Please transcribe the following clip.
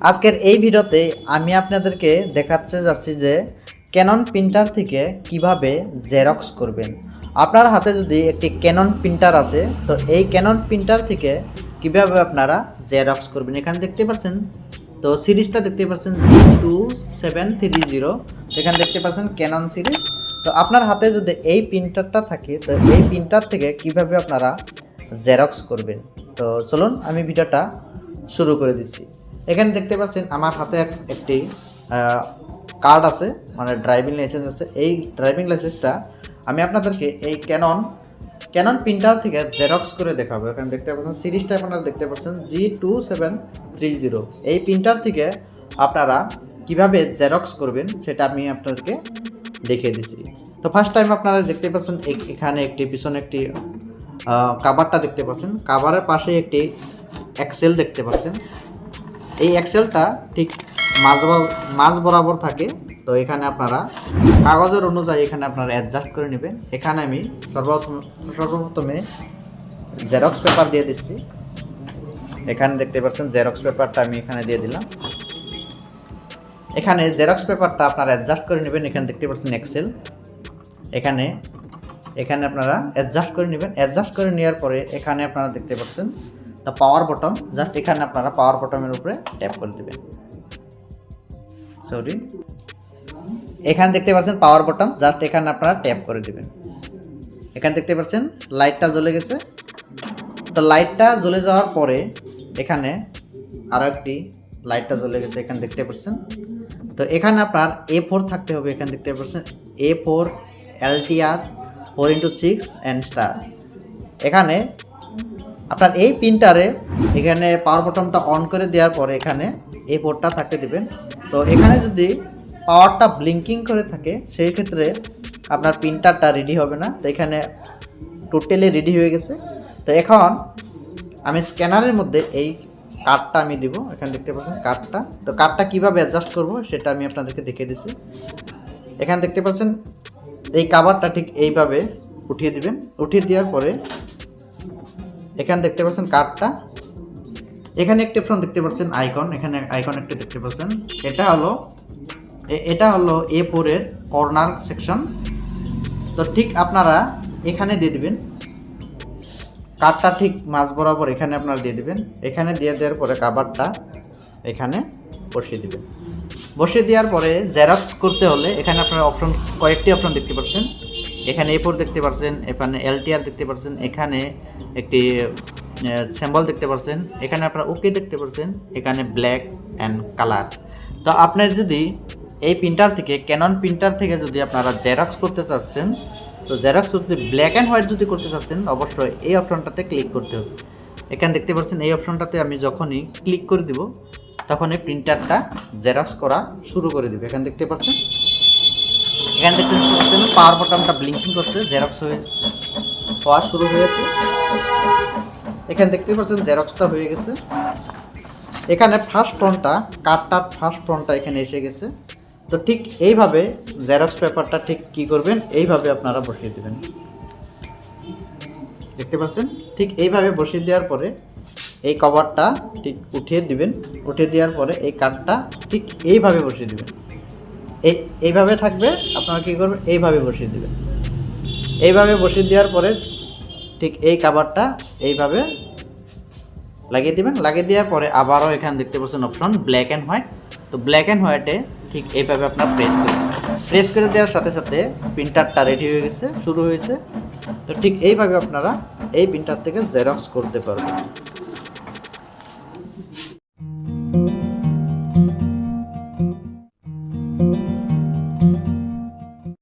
আজকের এই ভিডিওতে আমি আপনাদেরকে দেখাতে যাচ্ছি যে ক্যানন প্রিন্টার থেকে কিভাবে জেরক্স করবেন। আপনার হাতে যদি একটি ক্যানন প্রিন্টার আছে, তো এই ক্যানন প্রিন্টার থেকে কিভাবে আপনারা জেরক্স করবেন। এখানে দেখতে পাচ্ছেন, তো সিরিজটা দেখতে পাচ্ছেন G2730, এখানে দেখতে পাচ্ছেন ক্যানন সিরিজ। তো আপনার হাতে যদি এই প্রিন্টারটা থাকে, তো এই প্রিন্টার থেকে কিভাবে আপনারা জেরক্স করবেন। তো চলুন আমি ভিডিওটা শুরু করে দিচ্ছি। এখানে দেখতে পাচ্ছেন আমার হাতে একটি কার্ড আছে, মানে ড্রাইভিং লাইসেন্স আছে। এই ড্রাইভিং লাইসেন্সটা আমি আপনাদেরকে এই ক্যানন প্রিন্টার থেকে জেরক্স করে দেখাবো। এখানে দেখতে পাচ্ছেন সিরিজটা আপনারা দেখতে পাচ্ছেন G2730। এই প্রিন্টার থেকে আপনারা কিভাবে জেরক্স করবেন সেটা আমি আপনাদেরকে দেখিয়ে দিচ্ছি। তো ফার্স্ট টাইম আপনারা দেখতে পাচ্ছেন এখানে একটি পিছনে একটি কাভারটা দেখতে পাচ্ছেন, কাভারের পাশে একটি এক্সেল দেখতে পাচ্ছেন। এই এক্সেলটা ঠিক মাঝ বরাবর থাকে। তো এখানে আপনারা কাগজের অনুযায়ী এখানে আপনারা অ্যাডজাস্ট করে নেবেন। এখানে আমি সর্বপ্রথমে জেরক্স পেপার দিয়ে দিচ্ছি। এখানে দেখতে পাচ্ছেন জেরক্স পেপারটা আমি এখানে দিয়ে দিলাম। এখানে জেরক্স পেপারটা আপনারা অ্যাডজাস্ট করে নেবেন। এখানে দেখতে পাচ্ছেন এক্সেল, এখানে আপনারা অ্যাডজাস্ট করে নেবেন। অ্যাডজাস্ট করে নেওয়ার পরে এখানে আপনারা দেখতে পাচ্ছেন দ্য পাওয়ার বটম, জাস্ট এখানে আপনারা পাওয়ার বটমের উপরে ট্যাপ করে দেবেন। এখানে দেখতে পাচ্ছেন পাওয়ার বটম, জাস্ট এখানে আপনারা ট্যাপ করে দেবেন। এখানে দেখতে পাচ্ছেন লাইটটা জ্বলে গেছে। তো লাইটটা জ্বলে যাওয়ার পরে এখানে আরও একটি লাইটটা জ্বলে গেছে, এখানে দেখতে পাচ্ছেন। তো এখানে আপনার A4 থাকতে হবে। এখানে দেখতে পাচ্ছেন A4 LTR 4x6 and star. এখানে আপনার এই প্রিন্টারে এখানে পাওয়ার বটনটা অন করে দেওয়ার পরে এখানে A4টা থাকতে দিবেন। তো এখানে যদি পাওয়ারটা ব্লিঙ্কিং করে থাকে, সেই ক্ষেত্রে আপনার প্রিন্টারটা রেডি হবে না। তো এখানে টোটালি রেডি হয়ে গেছে। তো এখন আমি স্ক্যানারের মধ্যে এই কার্ডটা আমি দিব। এখানে দেখতে পাচ্ছেন কার্ডটা। তো কার্ডটা কীভাবে অ্যাডজাস্ট করব সেটা আমি আপনাদেরকে দেখিয়ে দিচ্ছি। এখানে দেখতে পাচ্ছেন এই কাভারটা ঠিক এইভাবে উঠিয়ে দিবেন। উঠিয়ে দেওয়ার পরে এখানে দেখতে পাচ্ছেন কার্ডটা, এখানে একটি অপশন দেখতে পাচ্ছেন আইকন, এখানে আইকন একটি দেখতে পাচ্ছেন। এটা হলো A4 এর কর্নার সেকশন। তো ঠিক আপনারা এখানে দিয়ে দিবেন কার্ডটা, ঠিক মাঝ বরাবর এখানে আপনারা দিয়ে দিবেন। এখানে দিয়ে দেওয়ার পরে কাভারটা এখানে বসিয়ে দিবেন। বসিয়ে দেওয়ার পরে জেরক্স করতে হলে এখানে আপনারা কয়েকটি অপশন দেখতে পাচ্ছেন। এখানে A4 দেখতে পাচ্ছেন, এখানে LTR দেখতে পাচ্ছেন, এখানে একটি সিম্বল দেখতে পাচ্ছেন, এখানে আপনারা ওকে দেখতে পাচ্ছেন, এখানে ব্ল্যাক অ্যান্ড কালার। তো আপনার যদি এই প্রিন্টার থেকে ক্যানন প্রিন্টার থেকে যদি আপনারা জেরক্স করতে চাচ্ছেন, তো জেরক্স যদি ব্ল্যাক অ্যান্ড হোয়াইট যদি করতে চাচ্ছেন, অবশ্যই এই অপশনটাতে ক্লিক করতে হবে। এখানে দেখতে পাচ্ছেন এই অপশনটাতে আমি যখনই ক্লিক করে দিব, তখন এই প্রিন্টারটা জেরক্স করা শুরু করে দেবে। এখানে দেখতে পাচ্ছেন পাওয়ার বটনটা ব্লিঙ্কিং করছে, জেরক্স হওয়া শুরু হয়েছে। এখানে দেখতে পাচ্ছেন জেরক্সটা হয়ে গেছে। এখানে ফার্স্ট ফ্রন্টটা, কার্ডটার ফার্স্ট ফ্রন্টটা এখানে এসে গেছে। তো ঠিক এইভাবে জেরক্স পেপারটা ঠিক কি করবেন, এইভাবে আপনারা বসিয়ে দেবেন। দেখতে পাচ্ছেন ঠিক এইভাবে বসিয়ে দেওয়ার পরে এই কভারটা ঠিক উঠিয়ে দিবেন। উঠিয়ে দেওয়ার পরে এই কার্ডটা ঠিক এইভাবে বসিয়ে দেবেন। এইভাবে থাকবে, আপনারা কী করবেন, এইভাবে বসিয়ে দেবেন। এইভাবে বসিয়ে দেওয়ার পরে ঠিক এই কাভারটা এইভাবে লাগিয়ে দেবেন। লাগিয়ে দেওয়ার পরে আবারও এখানে দেখতে পাচ্ছেন অপশন ব্ল্যাক অ্যান্ড হোয়াইট। তো ব্ল্যাক অ্যান্ড হোয়াইটে ঠিক এইভাবে আপনার প্রেস করে দেওয়ার সাথে সাথে প্রিন্টারটা রেডি হয়ে গেছে, শুরু হয়েছে। তো ঠিক এইভাবে আপনারা এই প্রিন্টার থেকে জেরক্স করতে পারবেন।